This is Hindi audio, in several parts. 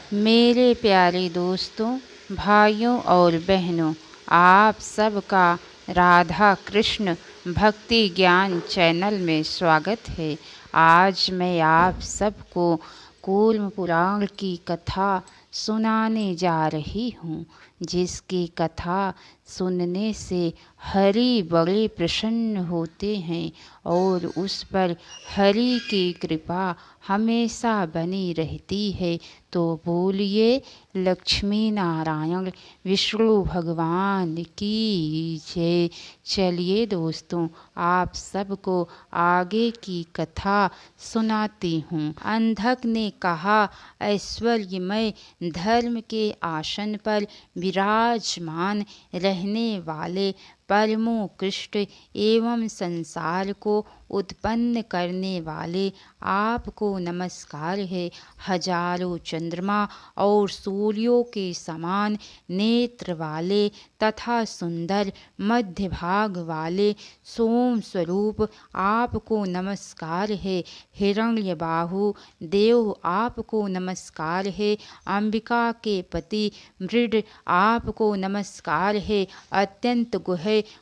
मेरे प्यारे दोस्तों, भाइयों और बहनों, आप सबका राधा कृष्ण भक्ति ज्ञान चैनल में स्वागत है। आज मैं आप सबको कूर्म पुराण की कथा सुनाने जा रही हूँ, जिसकी कथा सुनने से हरि बड़े प्रसन्न होते हैं और उस पर हरि की कृपा हमेशा बनी रहती है। तो बोलिए लक्ष्मी नारायण विष्णु भगवान की जय। चलिए दोस्तों, आप सबको आगे की कथा सुनाती हूँ। अंधक ने कहा, ऐश्वर्यमय धर्म के आसन पर विराजमान रहने वाले परमोत्कृष्ट एवं संसार को उत्पन्न करने वाले आपको नमस्कार है। हजारों चंद्रमा और सूर्यों के समान नेत्र वाले तथा सुंदर मध्य भाग वाले सोम स्वरूप आपको नमस्कार है। हिरण्यबाहु देव आपको नमस्कार है। अंबिका के पति मृड आपको नमस्कार है। अत्यंत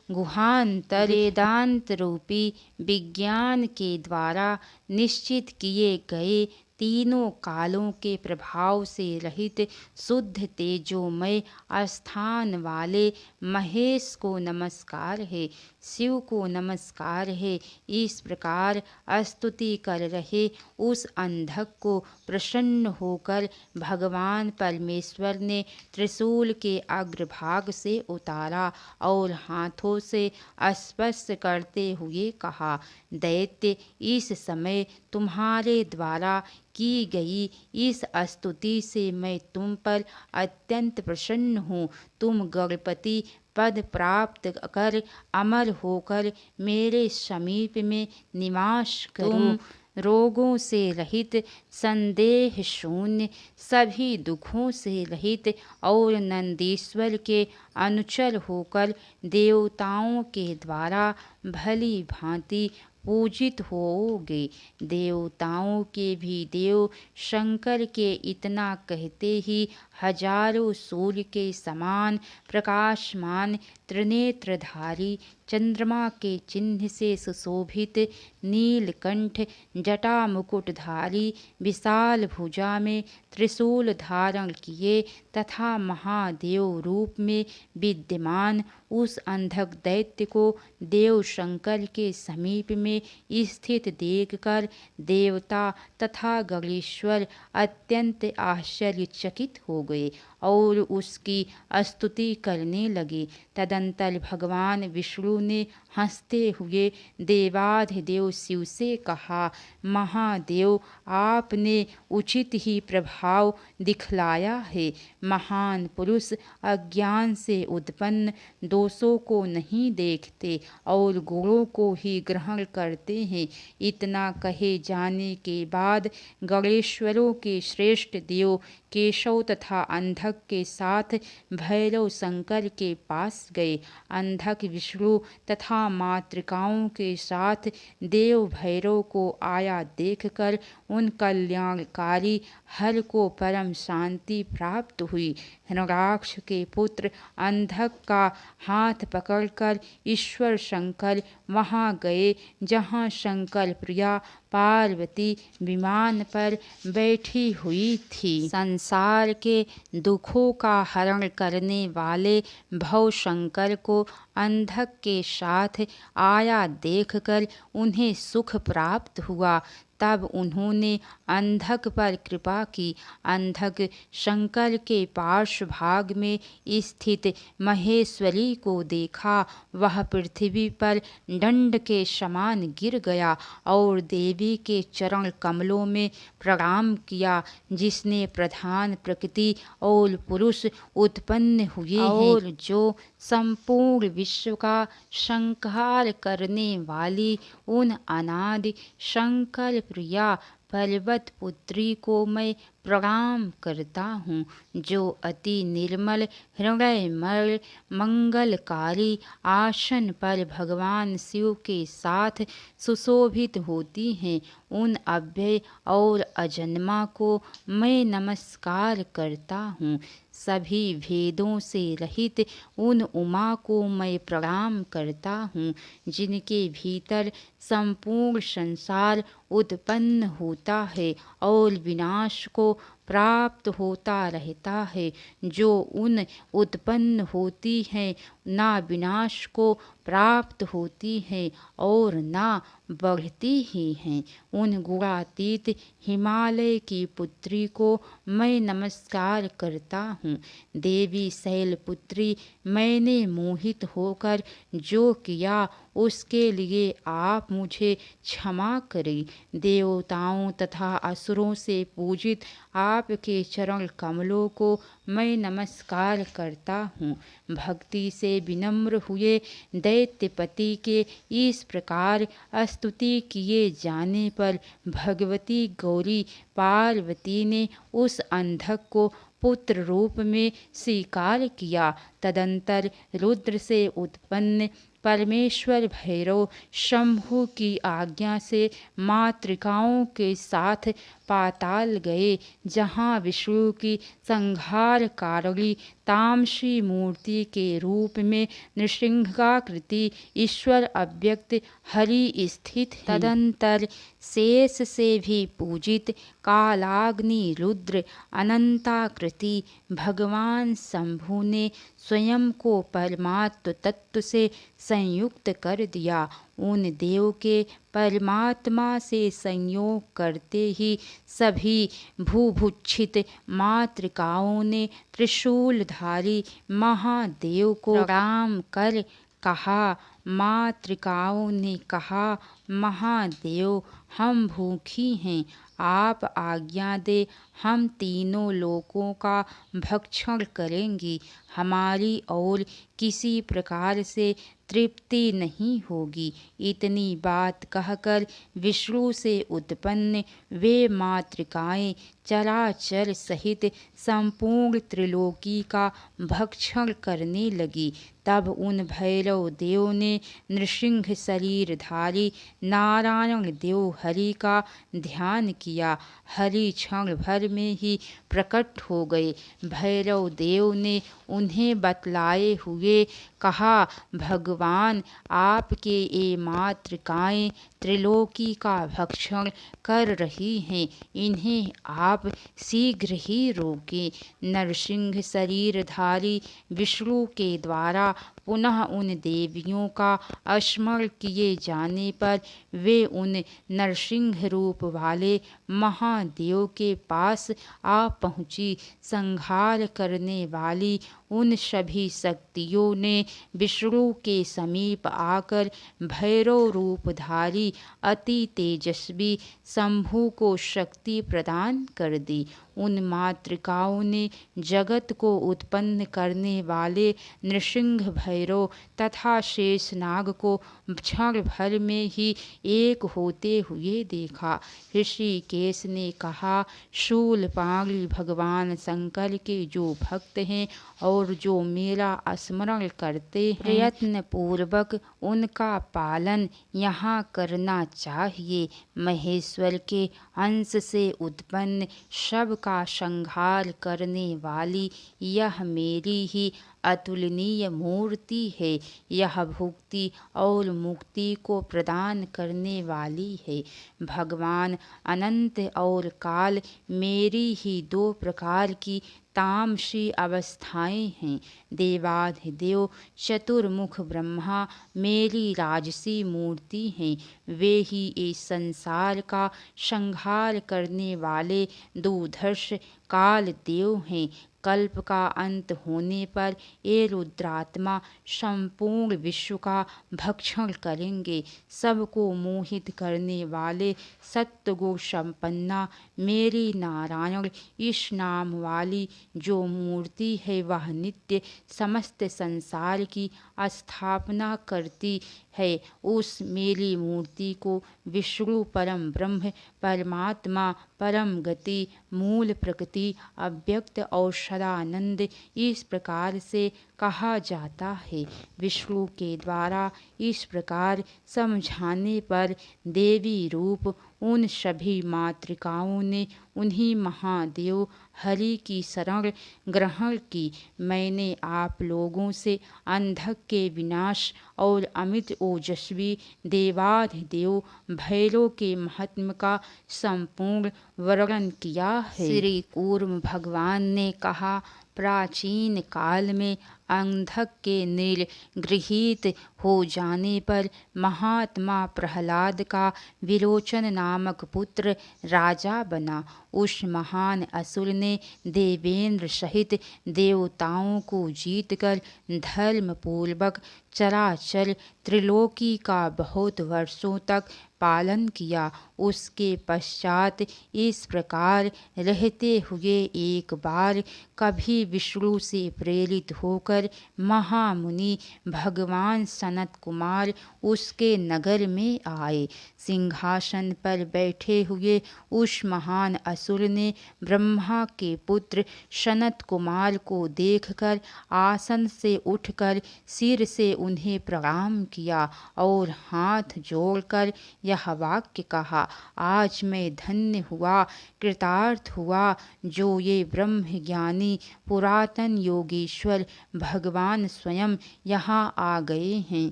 गुहांतर वेदांत रूपी विज्ञान के द्वारा निश्चित किए गए तीनों कालों के प्रभाव से रहित शुद्ध तेजोमय स्थान वाले महेश को नमस्कार है। शिव को नमस्कार है। इस प्रकार स्तुति कर रहे उस अंधक को प्रसन्न होकर भगवान परमेश्वर ने त्रिशूल के अग्रभाग से उतारा और हाथों से स्पर्श करते हुए कहा, दैत्य, इस समय तुम्हारे द्वारा की गई इस स्तुति से मैं तुम पर अत्यंत प्रसन्न हूँ। तुम गणपति पद प्राप्त कर अमर होकर मेरे समीप में निवास करो। तुम रोगों से रहित, संदेह शून्य, सभी दुखों से रहित और नंदीश्वर के अनुचर होकर देवताओं के द्वारा भली भांति पूजित होगे। देवताओं के भी देव शंकर के इतना कहते ही हजारों सूर्य के समान प्रकाशमान त्रिनेत्रधारी चंद्रमा के चिन्ह से सुशोभित नीलकंठ जटा मुकुटधारी विशाल भुजा में त्रिशूल धारण किए तथा महादेव रूप में विद्यमान उस अंधक दैत्य को देव शंकर के समीप में स्थित देखकर देवता तथा गणेश्वर अत्यंत आश्चर्यचकित हो गए और उसकी स्तुति करने लगे। तदंतर भगवान विष्णु ने हंसते हुए देवाधिदेव शिव से कहा, महादेव, आपने उचित ही प्रभाव दिखलाया है। महान पुरुष अज्ञान से उत्पन्न दोषों को नहीं देखते और गुणों को ही ग्रहण करते हैं। इतना कहे जाने के बाद गणेश्वरों के श्रेष्ठ देव केशव तथा अंधक के साथ भैरव शंकर के पास गए। अंधक विष्णु तथा मातृकाओं के साथ देव भैरव को आया देखकर उन कल्याणकारी हर को परम शांति प्राप्त हुई। हिरण्याक्ष के पुत्र अंधक का हाथ पकड़कर ईश्वर शंकर वहाँ गए जहाँ शंकर प्रिया पार्वती विमान पर बैठी हुई थी। संसार के दुखों का हरण करने वाले भव शंकर को अंधक के साथ आया देखकर उन्हें सुख प्राप्त हुआ। तब उन्होंने अंधक पर कृपा की। अंधक शंकर के पार्श्व भाग में स्थित महेश्वरी को देखा। वह पृथ्वी पर दंड के समान गिर गया और देवी के चरण कमलों में प्रणाम किया, जिसने प्रधान प्रकृति और पुरुष उत्पन्न हुए और जो संपूर्ण विश्व का संहार करने वाली उन अनादि शंकर प्रिया पर्वत पुत्री को मैं प्रणाम करता हूँ, जो अति निर्मल हृदयमय मंगलकारी आसन पर भगवान शिव के साथ सुशोभित होती हैं। उन अव्यय और अजन्मा को मैं नमस्कार करता हूँ। सभी भेदों से रहित उन उमा को मैं प्रणाम करता हूँ, जिनके भीतर संपूर्ण संसार उत्पन्न होता है और विनाश को प्राप्त होता रहता है। जो उन उत्पन्न होती हैं, ना विनाश को प्राप्त होती हैं और ना बढ़ती ही हैं। उन गुणातीत हिमालय की पुत्री को मैं नमस्कार करता हूँ। देवी शैलपुत्री, मैंने मोहित होकर जो किया उसके लिए आप मुझे क्षमा करें। देवताओं तथा असुरों से पूजित आपके चरण कमलों को मैं नमस्कार करता हूँ। भक्ति से विनम्र हुए दैत्यपति के इस प्रकार स्तुति किए जाने पर भगवती गौरी पार्वती ने उस अंधक को पुत्र रूप में स्वीकार किया। तदंतर रुद्र से उत्पन्न परमेश्वर भैरव शंभु की आज्ञा से मातृकाओं के साथ पाताल गए, जहाँ विष्णु की संहारकारिणी तामसी मूर्ति के रूप में नृसिंहाकृति ईश्वर अव्यक्त हरि स्थित हैं। तदंतर शेष से भी पूजित कालाग्नि रुद्र अनंताकृति भगवान शंभु ने स्वयं को परमात्म तत्व से संयुक्त कर दिया। उन देव के परमात्मा से संयोग करते ही सभी भूभुक्षित मातृकाओं ने त्रिशूलधारी महादेव को प्रणाम कर कहा। मातृकाओं ने कहा, महादेव, हम भूखी हैं, आप आज्ञा दे, हम तीनों लोकों का भक्षण करेंगी। हमारी और किसी प्रकार से तृप्ति नहीं होगी। इतनी बात कहकर विष्णु से उत्पन्न वे मातृकाएं चराचर सहित संपूर्ण त्रिलोकी का भक्षण करने लगी। तब उन भैरव देव ने नृसिंह शरीरधारी नारायण देव हरि का ध्यान किया। हरि क्षण भर में ही प्रकट हो गए। भैरव देव ने उन्हें बतलाए हुए कहा, भगवान, आपके ये मातृकाएं त्रिलोकी का भक्षण कर रही हैं, इन्हें आप शीघ्र ही रोकें। नरसिंह शरीरधारी विष्णु के द्वारा पुनः उन देवियों का स्मरण किए जाने पर वे उन नरसिंह रूप वाले महादेव के पास आ पहुँची। संहार करने वाली उन सभी शक्तियों ने विष्णु के समीप आकर भैरव रूपधारी अति तेजस्वी शंभु को शक्ति प्रदान कर दी। उन मातृकाओं ने जगत को उत्पन्न करने वाले नृसिंह भैरव तथा शेषनाग को क्षण भर में ही एक होते हुए देखा। ऋषिकेश ने कहा, शूलपाणी भगवान शंकर के जो भक्त हैं और जो मेरा स्मरण करते हैं, प्रयत्न पूर्वक उनका पालन यहाँ करना चाहिए। महेश्वर के अंश से उत्पन्न सब का संहार करने वाली यह मेरी ही अतुलनीय मूर्ति है। यह भुक्ति और मुक्ति को प्रदान करने वाली है। भगवान अनंत और काल मेरी ही दो प्रकार की तामसी अवस्थाएं हैं। देवाधिदेव चतुर्मुख ब्रह्मा मेरी राजसी मूर्ति हैं। वे ही इस संसार का संहार करने वाले दुर्धर्ष काल देव हैं। कल्प का अंत होने पर ये रुद्रात्मा संपूर्ण विश्व का भक्षण करेंगे। सबको मोहित करने वाले सत्वगुण संपन्ना मेरी नारायण इस नाम वाली जो मूर्ति है, वह नित्य समस्त संसार की स्थापना करती है, उस मेरी मूर्ति को विष्णु परम ब्रह्म, परमात्मा, परम गति, मूल प्रकृति, अव्यक्त और सदानंद इस प्रकार से कहा जाता है। विष्णु के द्वारा इस प्रकार समझाने पर देवी रूप उन सभी मातृकाओं ने उन्हीं महादेव हरि की शरण ग्रहण की। मैंने आप लोगों से अंधक के विनाश और अमित ओजस्वी देवाधिदेव भैरव के महात्म्य का संपूर्ण वर्णन किया है। श्री कूर्म भगवान ने कहा, प्राचीन काल में अंधक के निर्गृहीत हो जाने पर महात्मा प्रहलाद का विरोचन नामक पुत्र राजा बना। उस महान असुर ने देवेंद्र सहित देवताओं को जीतकर धर्म पूर्वक चराचर त्रिलोकी का बहुत वर्षों तक पालन किया। उसके पश्चात इस प्रकार रहते हुए एक बार कभी विष्णु से प्रेरित होकर महामुनि भगवान सनत कुमार उसके नगर में आए। सिंहासन पर बैठे हुए उस महान असुर ने ब्रह्मा के पुत्र सनत कुमार को देखकर आसन से उठकर सिर से उन्हें प्रणाम किया और हाथ जोड़कर यह वाक्य कहा, आज मैं धन्य हुआ, कृतार्थ हुआ, जो ये ब्रह्म ज्ञानी पुरातन योगेश्वर भगवान स्वयं यहाँ आ गए हैं।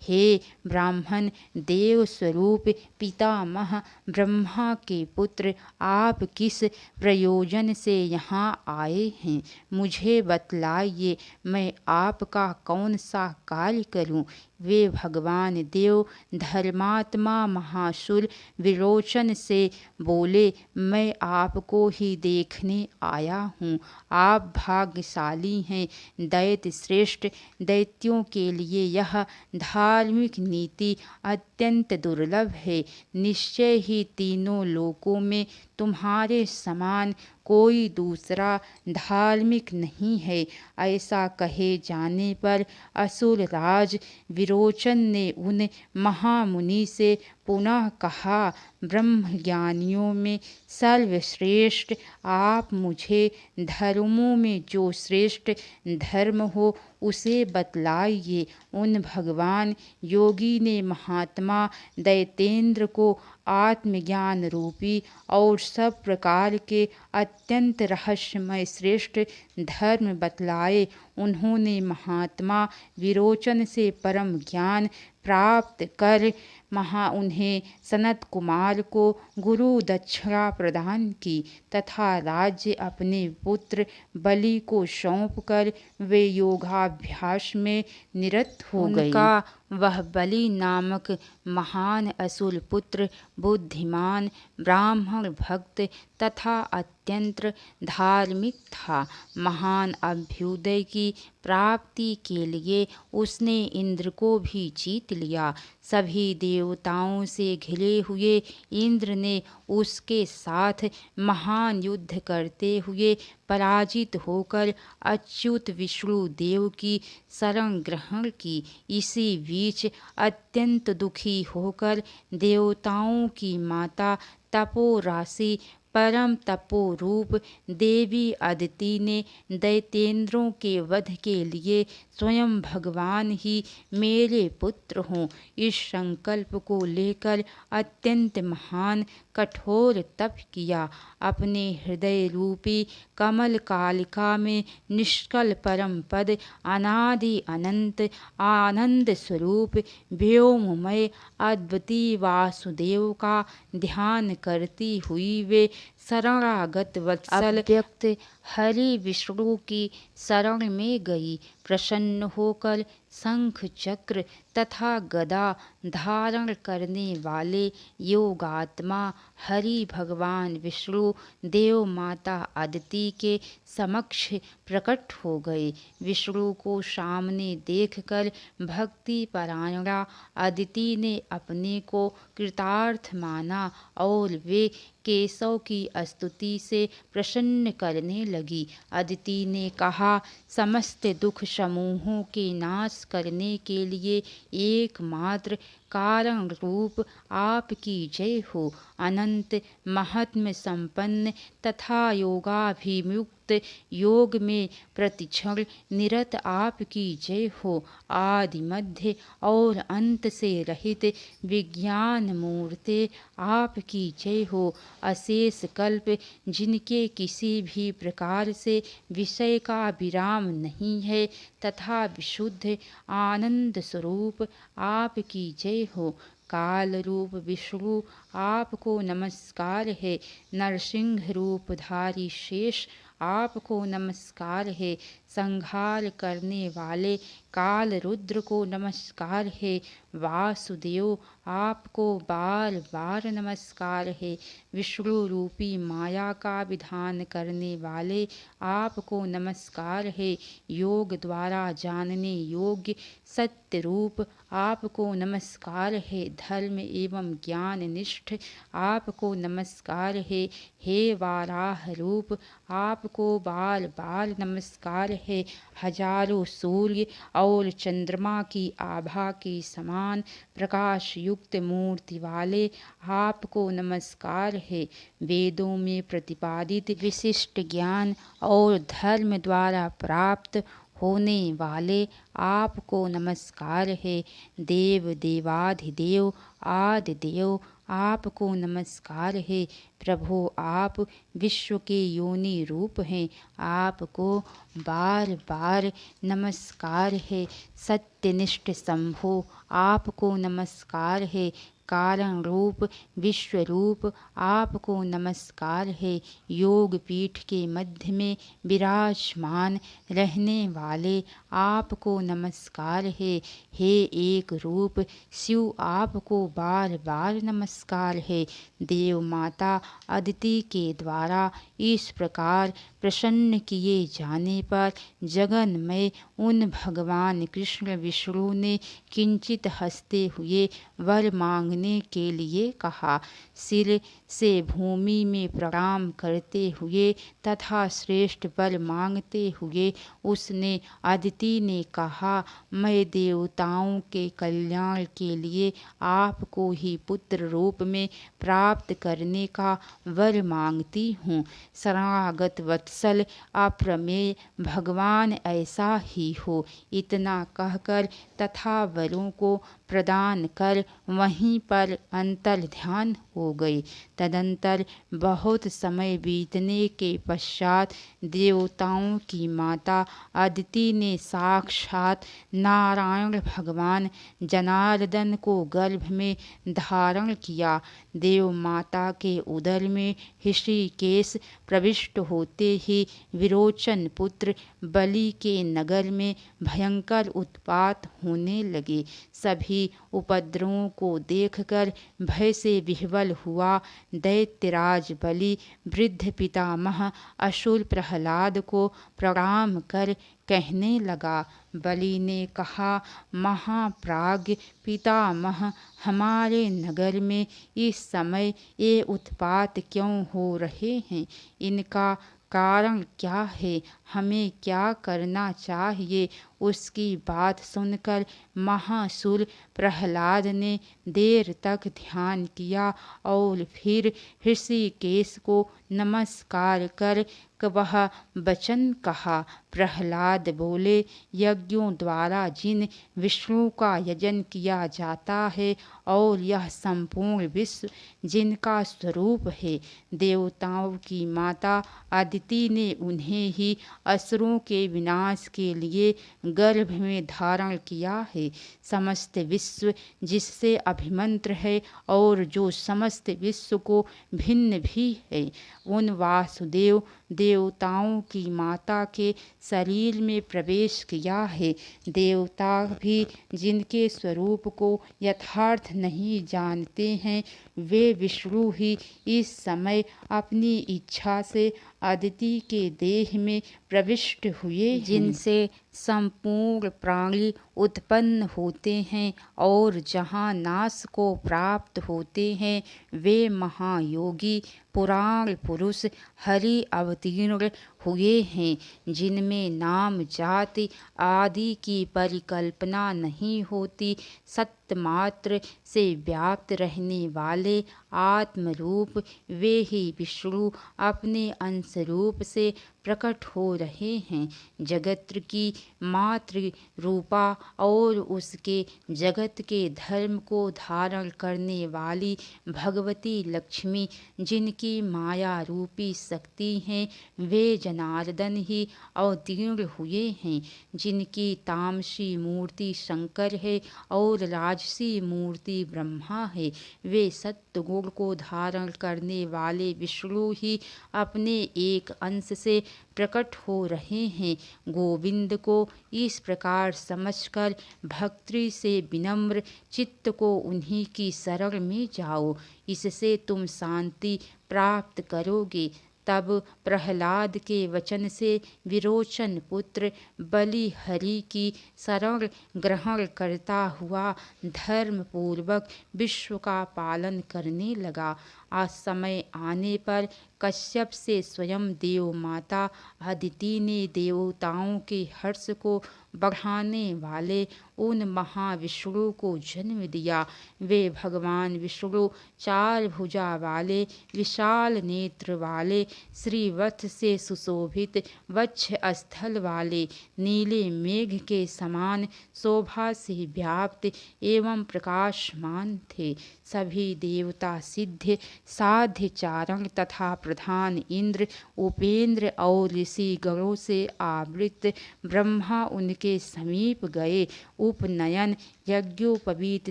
हे ब्राह्मण देव स्वरूप पितामह ब्रह्मा के पुत्र, आप किस प्रयोजन से यहाँ आए हैं? मुझे बतलाइए, मैं आपका कौन सा कार्य करूं? वे भगवान देव धर्मात्मा महासुर विरोचन से बोले, मैं आपको ही देखने आया हूँ। आप भाग्यशाली हैं। दैत्य श्रेष्ठ, दैत्यों के लिए यह धार्मिक नीति अत्यंत दुर्लभ है। निश्चय ही तीनों लोकों में तुम्हारे समान कोई दूसरा धार्मिक नहीं है। ऐसा कहे जाने पर असुर राज विरोचन ने उन महामुनि से पुनः कहा, ब्रह्मज्ञानियों में सर्वश्रेष्ठ आप मुझे धर्मों में जो श्रेष्ठ धर्म हो उसे बतलाइए। उन भगवान योगी ने महात्मा दैतेंद्र को आत्मज्ञान रूपी और सब प्रकार के अत्यंत रहस्यमय श्रेष्ठ धर्म बतलाए। उन्होंने महात्मा विरोचन से परम ज्ञान प्राप्त कर उन्हें सनत कुमार को गुरु दक्षिणा प्रदान की तथा राज्य अपने पुत्र बलि को सौंपकर वे योगाभ्यास में निरत हो गए। उनका वह बलि नामक महान असुर पुत्र बुद्धिमान, ब्राह्मण भक्त तथा अत्यंत धार्मिक था। महान अभ्युदय की प्राप्ति के लिए उसने इंद्र को भी जीत लिया। सभी देवताओं से घिरे हुए इंद्र ने उसके साथ महान युद्ध करते हुए पराजित होकर अच्युत विष्णु देव की शरण ग्रहण की। इसी बीच अत्यंत दुखी होकर देवताओं की माता तपोराशि परम तपोरूप देवी अदिति ने दैतेंद्रों के वध के लिए स्वयं भगवान ही मेरे पुत्र हों इस संकल्प को लेकर अत्यंत महान कठोर तप किया। अपने हृदय रूपी कमल कालिका में निष्कल परम पद अनादि अनंत आनंद स्वरूप व्योममय अद्वितीय वासुदेव का ध्यान करती हुई वे शरणागत वत्सल अव्यक्त हरि विष्णु की शरण में गई। प्रसन्न होकर शंख चक्र तथा गदा धारण करने वाले योगात्मा हरि भगवान विष्णु देव माता अदिति के समक्ष प्रकट हो गए। विष्णु को सामने देखकर भक्ति परायणा अदिति ने अपने को कृतार्थ माना और वे केशव की स्तुति से प्रसन्न करने लगी। अदिति ने कहा, समस्त दुख समूहों के नाश करने के लिए एकमात्र कारण रूप आपकी जय हो। अनंत महात्म्य संपन्न तथा योगाभिमुक्त योग में प्रतिक्षण निरत आपकी जय हो। आदि मध्य और अंत से रहित विज्ञान मूर्ते आपकी जय हो। अशेष कल्प जिनके किसी भी प्रकार से विषय का विराम नहीं है तथा विशुद्ध आनंद स्वरूप आपकी जय हो। काल रूप विष्णु आपको नमस्कार है। नरसिंह रूपधारी शेष आपको नमस्कार है। संहार करने वाले काल रुद्र को नमस्कार है। वासुदेव आपको बार बार नमस्कार है। विष्णु रूपी माया का विधान करने वाले आपको नमस्कार है। योग द्वारा जानने योग्य सत्य रूप आपको नमस्कार है। धर्म एवं ज्ञान निष्ठ आपको नमस्कार है। हे वाराह रूप आपको बार बार नमस्कार है। हजारों सूर्य और चंद्रमा की आभा के समान प्रकाश युक्त मूर्ति वाले आपको नमस्कार है। वेदों में प्रतिपादित विशिष्ट ज्ञान और धर्म द्वारा प्राप्त होने वाले आपको नमस्कार है। देव देवाधिदेव आदिदेव आपको नमस्कार है। प्रभु आप विश्व के योनि रूप हैं। आपको बार बार नमस्कार है। सत्यनिष्ठ शंभो आपको नमस्कार है। कारण रूप विश्व रूप आपको नमस्कार है। योग पीठ के मध्य में विराजमान रहने वाले आपको नमस्कार है। हे एक रूप शिव आपको बार बार नमस्कार है। देव माता अदिति के द्वारा इस प्रकार प्रसन्न किए जाने पर जगन में उन भगवान कृष्ण विष्णु ने किंचित हंसते हुए वर मांगने के लिए कहा। सिर से भूमि में प्रणाम करते हुए तथा श्रेष्ठ वर मांगते हुए उसने अदिति ने कहा, मैं देवताओं के कल्याण के लिए आपको ही पुत्र रूप में प्राप्त करने का वर मांगती हूँ। शरणागत वत्सल अप्रमेय भगवान ऐसा ही हो। इतना कहकर तथा वरों को प्रदान कर वहीं पर अंतर ध्यान हो गए। तदंतर बहुत समय बीतने के पश्चात देवताओं की माता अदिति ने साक्षात नारायण भगवान जनार्दन को गर्भ में धारण किया। देव माता के उदर में ऋषिकेश प्रविष्ट होते ही विरोचन पुत्र बलि के नगर में भयंकर उत्पात होने लगे। सभी उपद्रवों को देखकर भय से विह्वल हुआ दैत्यराज बलि वृद्ध पितामह असुर प्रहलाद को प्रणाम कर कहने लगा। बलि ने कहा, महाप्राज्ञ पितामह, हमारे नगर में इस समय ये उत्पात क्यों हो रहे हैं? इनका कारण क्या है? हमें क्या करना चाहिए? उसकी बात सुनकर महासुर प्रहलाद ने देर तक ध्यान किया और फिर ऋषिकेश को नमस्कार कर वह वचन कहा। प्रहलाद बोले, यज्ञों द्वारा जिन विष्णु का यजन किया जाता है और यह संपूर्ण विश्व जिनका स्वरूप है, देवताओं की माता अदिति ने उन्हें ही असुरों के विनाश के लिए गर्भ में धारण किया है। समस्त विश्व जिससे अभिमंत्र है और जो समस्त विश्व को भिन्न भी है, उन वासुदेव देवताओं की माता के शरीर में प्रवेश किया है। देवता भी जिनके स्वरूप को यथार्थ नहीं जानते हैं, वे विष्णु ही इस समय अपनी इच्छा से अदिति के देह में प्रविष्ट हुए, जिनसे संपूर्ण प्राणी उत्पन्न होते हैं और जहाँ नाश को प्राप्त होते हैं, वे महायोगी पुराण पुरुष हरि अवतीर्ण हुए हैं, जिनमें नाम जाति आदि की परिकल्पना नहीं होती। सत्य मात्र से व्याप्त रहने वाले आत्म रूप वे ही विष्णु अपने अंश रूप से प्रकट हो रहे हैं। जगत की मातृ रूपा और उसके जगत के धर्म को धारण करने वाली भगवती लक्ष्मी, जिनकी माया रूपी शक्ति हैं, वे जनार्दन ही अवतीर्ण हुए हैं। जिनकी तामसी मूर्ति शंकर है और राजसी मूर्ति ब्रह्मा है, वे सत्य गुण को धारण करने वाले विष्णु ही अपने एक अंश से प्रकट हो रहे हैं। गोविंद को इस प्रकार समझकर भक्ति से विनम्र चित्त को उन्हीं की शरण में जाओ, इससे तुम शांति प्राप्त करोगे। तब प्रहलाद के वचन से विरोचन पुत्र बलि हरि की शरण ग्रहण करता हुआ धर्म पूर्वक विश्व का पालन करने लगा। आज समय आने पर कश्यप से स्वयं देव माता अदिति ने देवताओं के हर्ष को बढ़ाने वाले उन महाविष्णु को जन्म दिया। वे भगवान विष्णु चार भुजा वाले, विशाल नेत्र वाले, श्रीवत्स से सुशोभित वक्ष स्थल वाले, नीले मेघ के समान शोभा से व्याप्त एवं प्रकाशमान थे। सभी देवता सिद्ध साध्य चारण तथा प्रधान इंद्र, उपेंद्र और ऋषि गणों से आवृत ब्रह्मा उनके समीप गए। उपनयन यज्ञोपवीत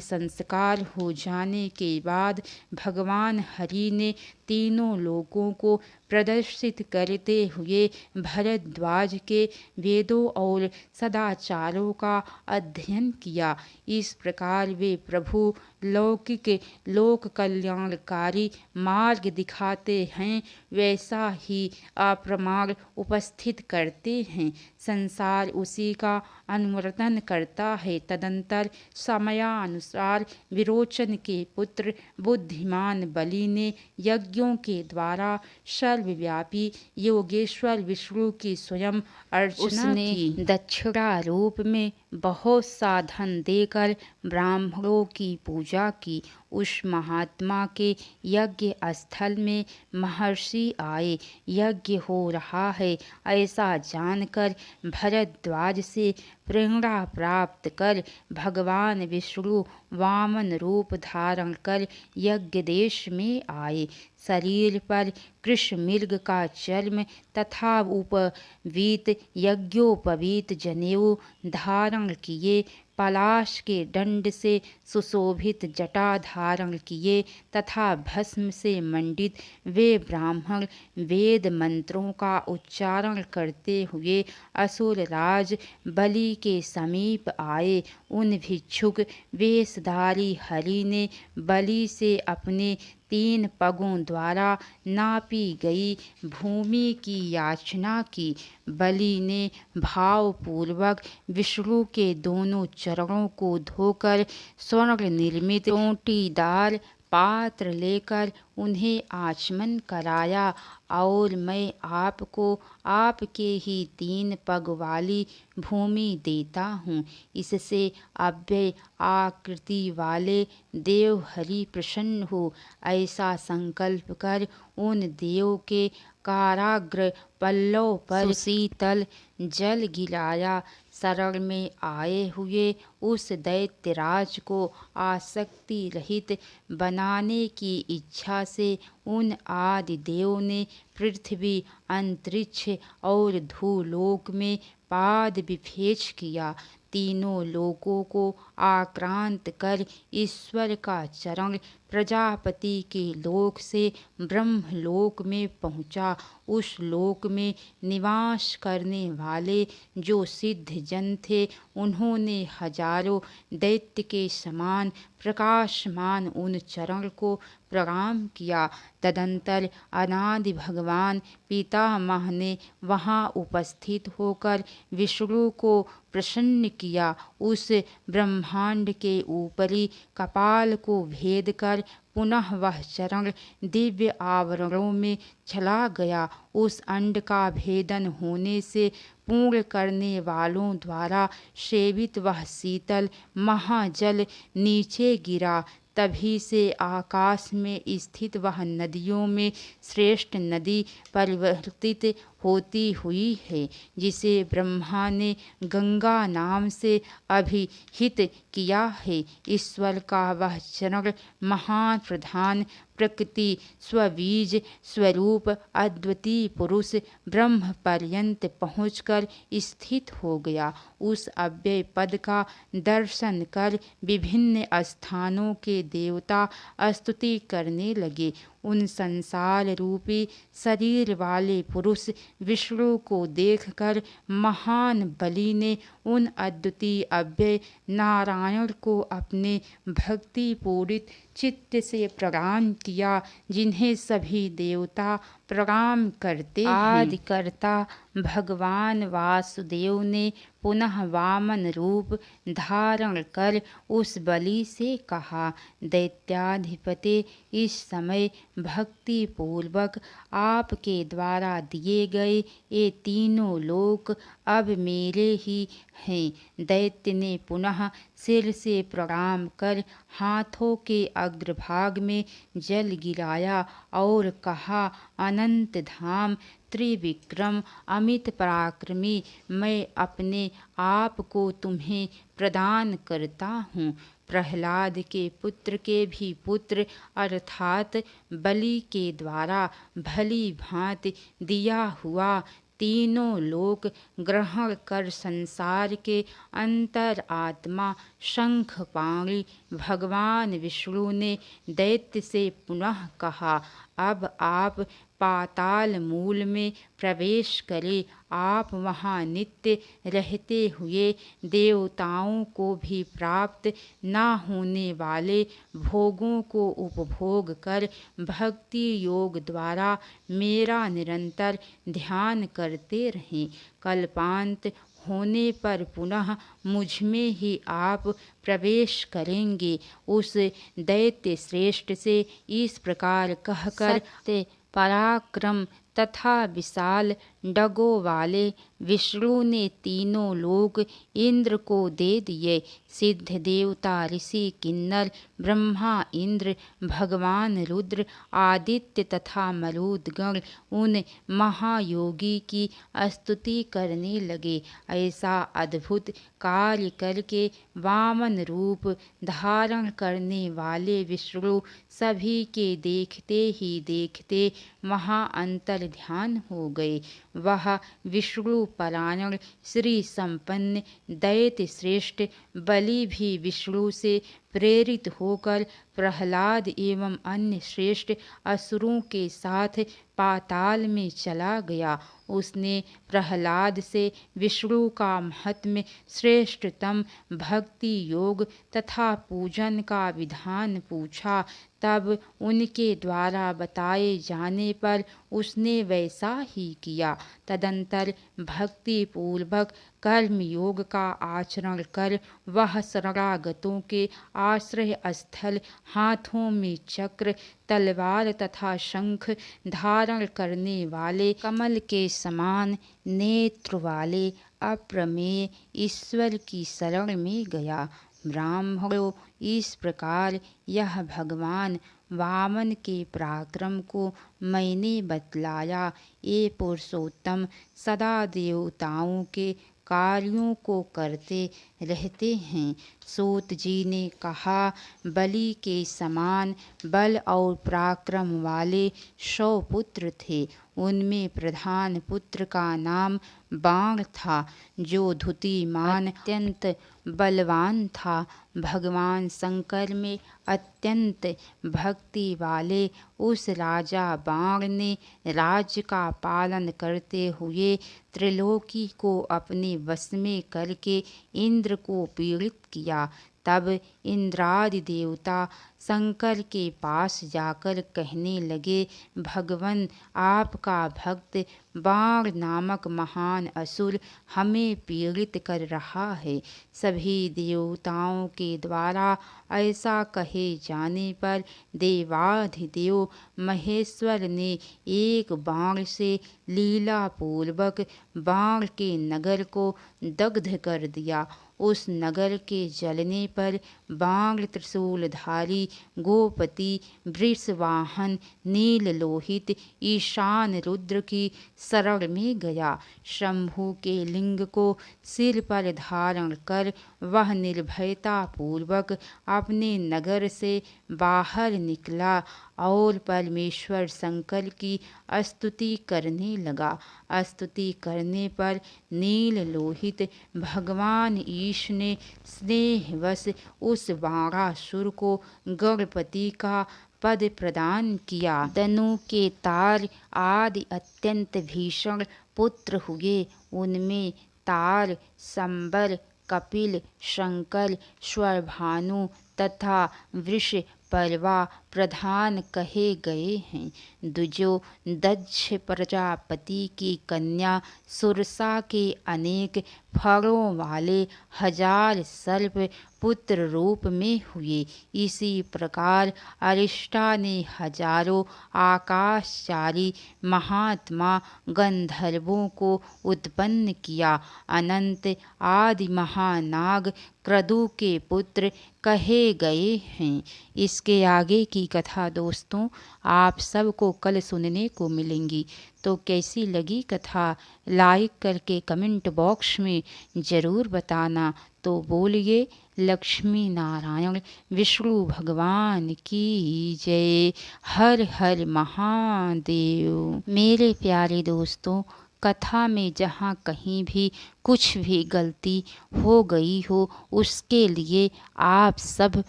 संस्कार हो जाने के बाद भगवान हरि ने तीनों लोकों को प्रदर्शित करते हुए भरद्वाज के वेदों और सदाचारों का अध्ययन किया। इस प्रकार वे प्रभु लौकिक लोक कल्याणकारी मार्ग दिखाते हैं, वैसा ही अप्रमाण उपस्थित करते हैं। संसार उसी का अनुवर्तन करता है। तदंतर समयानुसार विरोचन के पुत्र बुद्धिमान बलि ने यज्ञों के द्वारा सर्वव्यापी योगेश्वर विष्णु की स्वयं अर्चना की। दक्षिणा रूप में बहुत सा धन देकर ब्राह्मणों की पूजा की। उस महात्मा के यज्ञ स्थल में महर्षि आए। यज्ञ हो रहा है ऐसा जानकर भरद्वाज से प्रेरणा प्राप्त कर भगवान विष्णु वामन रूप धारण कर यज्ञ देश में आए। शरीर पर कृष्ण मृग का चर्म तथा उपवीत यज्ञोपवीत जनेऊ धारण किए, पलाश के दंड से सुशोभित जटा धारण किए तथा भस्म से मंडित वे ब्राह्मण वेद मंत्रों का उच्चारण करते हुए असुरराज बलि के समीप आए। उन भिक्षुक वेशधारी हरि ने बलि से अपने 3 पगों द्वारा नापी गई भूमि की याचना की। बलि ने भावपूर्वक विष्णु के दोनों चरणों को धोकर स्वर्ण निर्मित चोटीदार पात्र लेकर उन्हें आचमन कराया और मैं आपको आपके ही 3 पग वाली भूमि देता हूँ। इससे अव्यय आकृति वाले देव हरि प्रसन्न हो, ऐसा संकल्प कर उन देव के काराग्र पल्लव पर शीतल जल गिराया। शरण में आए हुए उस दैत्यराज को आसक्ति रहित बनाने की इच्छा से उन आदि देव ने पृथ्वी, अंतरिक्ष और धूलोक में पाद विभेद किया। तीनों लोकों को आक्रांत कर ईश्वर का चरण प्रजापति के लोक से ब्रह्मलोक में पहुँचा। उस लोक में निवास करने वाले जो सिद्ध जन थे, उन्होंने हजारों दैत्य के समान प्रकाशमान उन चरण को प्रणाम किया तदंतर अनादि भगवान पितामह ने वहाँ उपस्थित होकर विष्णु को प्रसन्न किया। उस ब्रह्मांड के ऊपरी कपाल को भेद कर पुनः वह चरण दिव्य आवरणों में चला गया। उस अंड का भेदन होने से पूर्ण करने वालों द्वारा सेवित वह शीतल महाजल नीचे गिरा। तभी से आकाश में स्थित वह नदियों में श्रेष्ठ नदी परिवर्तित होती हुई है, जिसे ब्रह्मा ने गंगा नाम से अभिहित किया है। ईश्वर का वह चरण महान प्रधान प्रकृति स्वबीज स्वरूप अद्वितीय पुरुष ब्रह्म पर्यंत पहुँचकर स्थित हो गया। उस अव्यय पद का दर्शन कर विभिन्न स्थानों के देवता स्तुति करने लगे। उन संसार रूपी शरीर वाले पुरुष विष्णु को देखकर महान बलि ने उन अद्वितीय अव्यय नारायण को अपने भक्ति पूरित चित्त से प्रणाम किया, जिन्हें सभी देवता प्रणाम करते हैं। आदिकर्ता भगवान वासुदेव ने पुनः वामन रूप धारण कर उस बलि से कहा, दैत्याधिपति, इस समय भक्ति पूर्वक आपके द्वारा दिए गए ये तीनों लोक अब मेरे ही हैं। दैत्य ने पुनः सिर से प्रणाम कर हाथों के अग्रभाग में जल गिराया और कहा, अनंत धाम त्रिविक्रम अमित पराक्रमी, मैं अपने आप को तुम्हें प्रदान करता हूँ। प्रहलाद के पुत्र के भी पुत्र अर्थात बलि के द्वारा भली भांति दिया हुआ तीनों लोक ग्रहण कर संसार के अंतर आत्मा शंखपाणी भगवान विष्णु ने दैत्य से पुनः कहा, अब आप पाताल मूल में प्रवेश करें। आप वहाँ नित्य रहते हुए देवताओं को भी प्राप्त न होने वाले भोगों को उपभोग कर भक्ति योग द्वारा मेरा निरंतर ध्यान करते रहें। कल्पांत होने पर पुनः मुझ में ही आप प्रवेश करेंगे। उस दैत्य श्रेष्ठ से इस प्रकार कहकर सत्य पराक्रम तथा विशाल डगों वाले विष्णु ने तीनों लोक इंद्र को दे दिए। सिद्ध देवता ऋषि किन्नर ब्रह्मा इंद्र भगवान रुद्र आदित्य तथा मरुदगण उन महायोगी की स्तुति करने लगे। ऐसा अद्भुत कार्य करके वामन रूप धारण करने वाले विष्णु सभी के देखते ही देखते महाअंतर ध्यान हो गए। वह विष्णु परायण श्री संपन्न दैत्य श्रेष्ठ बलि भी विष्णु से प्रेरित होकर प्रहलाद एवं अन्य श्रेष्ठ असुरों के साथ पाताल में चला गया। उसने प्रहलाद से विष्णु का महात्म्य श्रेष्ठतम भक्ति योग तथा पूजन का विधान पूछा। तब उनके द्वारा बताए जाने पर उसने वैसा ही किया। तदंतर भक्ति पूर्वक कर्म योग का आचरण कर वह शरणागतों के आश्रय स्थल हाथों में चक्र तलवार तथा शंख धारण करने वाले कमल के समान नेत्र वाले अप्रमेय ईश्वर की शरण में गया। ब्राह्मणों, इस प्रकार यह भगवान वामन के पराक्रम को मैंने बतलाया। ये पुरुषोत्तम सदा देवताओं के कार्यों को करते रहते हैं। सूत जी ने कहा, बलि के समान बल और पराक्रम वाले 100 पुत्र थे। उनमें प्रधान पुत्र का नाम बाण था, जो धुतिमान अत्यंत बलवान था। भगवान शंकर में अत्यंत भक्ति वाले उस राजा बाण ने राज्य का पालन करते हुए त्रिलोकी को अपने वश में करके इंद्र को पीड़ित किया। तब इंद्रादि देवता शंकर के पास जाकर कहने लगे, भगवन, आपका भक्त बाण नामक महान असुर हमें पीड़ित कर रहा है। सभी देवताओं के द्वारा ऐसा कहे जाने पर देवाधिदेव महेश्वर ने एक बाण से लीला पूर्वक बाण के नगर को दग्ध कर दिया। उस नगर के जलने पर बाण त्रिशूलधारी गोपति वृषवाहन नील लोहित ईशान रुद्र की शरण में गया। शंभु के लिंग को सिर पर धारण कर वह निर्भयता पूर्वक अपने नगर से बाहर निकला और परमेश्वर शंकर की स्तुति करने लगा। स्तुति करने पर नील लोहित भगवान ईश ने स्नेहवश उस बाणासुर को गणपति का पद प्रदान किया। धनु के तार आदि अत्यंत भीषण पुत्र हुए। उनमें तार, संबर, कपिल, शंकर, स्वरभानु तथा वृषपर्वा प्रधान कहे गए हैं। दुजो दक्ष प्रजापति की कन्या सुरसा के अनेक फरों वाले 1000 सर्प पुत्र रूप में हुए। इसी प्रकार अरिष्टा ने हजारों आकाशचारी महात्मा गंधर्वों को उत्पन्न किया। अनंत आदि महानाग क्रतु के पुत्र कहे गए हैं। इसके आगे की कथा दोस्तों आप सबको कल सुनने को मिलेंगी। तो कैसी लगी कथा लाइक करके कमेंट बॉक्स में ज़रूर बताना। तो बोलिए लक्ष्मी नारायण विष्णु भगवान की जय। हर हर महादेव। मेरे प्यारे दोस्तों, कथा में जहाँ कहीं भी कुछ भी गलती हो गई हो उसके लिए आप सब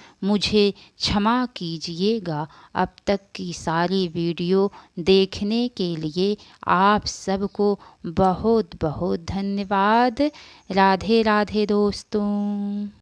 मुझे क्षमा कीजिएगा। अब तक की सारी वीडियो देखने के लिए आप सबको बहुत बहुत धन्यवाद। राधे राधे दोस्तों।